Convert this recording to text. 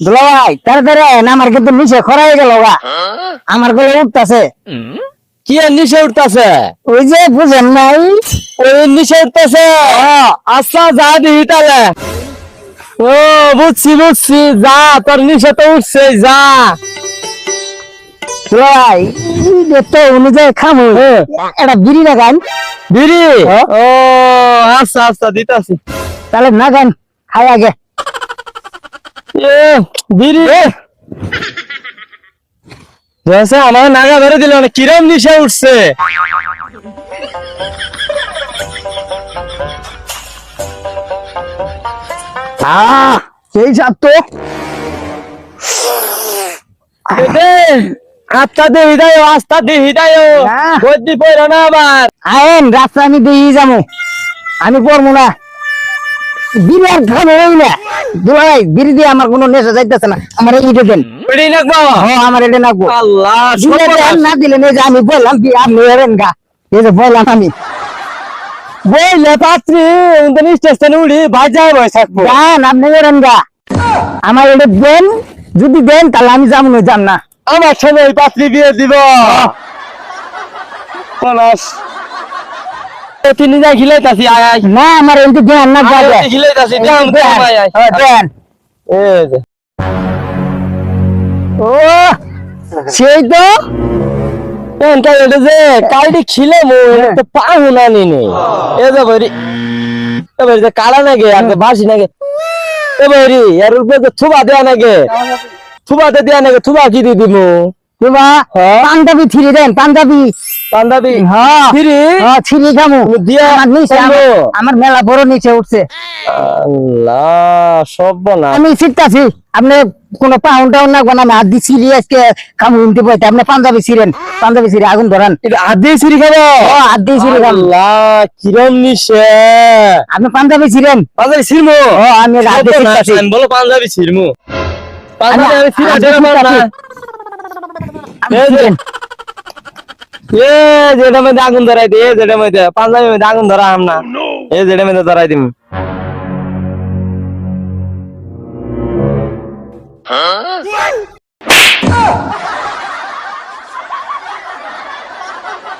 দুলাভাই তাড়াতাড়ি আয়েন, আমার কিন্তু নিচে খরা হয়ে গেল গা, আমার গলে উঠতেছে। কি আর নিচে উঠতেছে? ওই যে বুঝেন নাই, ওই নিচে উঠতেছে। আচ্ছা যা দিহি তাহলে। ও বুঝছি বুঝছি, যা তোর নিচে তো উঠছে, যা। দুলাভাই তো অনুযায়ী খামু, একটা বিড়ি লাগান। বিড়ি? ও আচ্ছা আচ্ছা দিতাছি। তাহলে না গান খাই আগে। এ বিড়ি ধরেছে, আমার নাগা ধরে দিল, মানে কিরম নিচে উঠছে। সেই সাপ তো আত্মা দে হৃদয়, আস্থা দে হৃদয়, বদ্যি পড় না আবার। আয়েন রাস্তা আমি দিয়ে যাবো, আমি পড়বো না। বিড়ি আর খাবো না দুলাভাই, বিড়ি দিয়ে আমার কোনো নেশা যাইতেছে না, আমার এইটা দেন। বিড়ি নাকবো? হ্যাঁ আমার এটা নাকবো। আল্লাহ, দিলে দেন, না দিলে নেই, আমি বললাম কি আপনি এরেন গা, এই যে বললাম আমি বইলে পাত্রী স্টেশনে উড়ি বাজায় বসে থাকবো। গান আপনি এরেন গা, আমার এটা দেন, যদি দেন তাহলে আমি যাবো না, যান না। আমার সময় পাত্রী বিয়ে দিব। তিনি যা খিলাইতাছি, আয় আয়। না আমার এটা দেন না, খিলাইতাছি, দেন আয় আয়। দেন। এই যে ও সেই তো এটা যে কালটি খিলে তো পাহু না নিনে এ যে বরি এবার যে কালা নাগে আর বাসি নাগে এ বরি এর উপরে যে থুবা দেয়া নাগে, থুবাতে দেয়া নাগে, থুবা কি দি দিমু? তোমা পাঞ্জাবি ছিড়ি দেন, পাঞ্জাবি। পাঞ্জাবি হ্যাঁ ফিরি হ্যাঁ ছিড়ি খামু দিয়া আমার নিচে, আমার মেলা বড় নিচে উঠছে। আল্লাহ সব না আমি ছিটতাছি, আপনি কোনো পাউন্ড টাউন না গোনা, আমি হাত দিয়ে ছিড়ি আজকে খামু উনতে পাইতে, আপনি পাঞ্জাবি ছিড়েন, পাঞ্জাবি ছিড়ে আগুন ধরান। এটা আদি সিরি খাবো? ও হাত দিয়ে ছিড়ি খামু। আল্লাহ কিরম নিশে, আপনি পাঞ্জাবি ছিড়েন। পাঞ্জাবি ছিরমু? ও আমি হাত দিয়ে ছিড়তাছি। আমি বলো পাঞ্জাবি ছিরমু, পাঞ্জাবি আমি ছিরা দেব না। এ যেটা মধ্যে আগুন ধরাই দে, যেটা মধ্যে পাঞ্জাবি মধ্যে আগুন ধরা আম না, এ যেটা মধ্যে ধরাই দিম।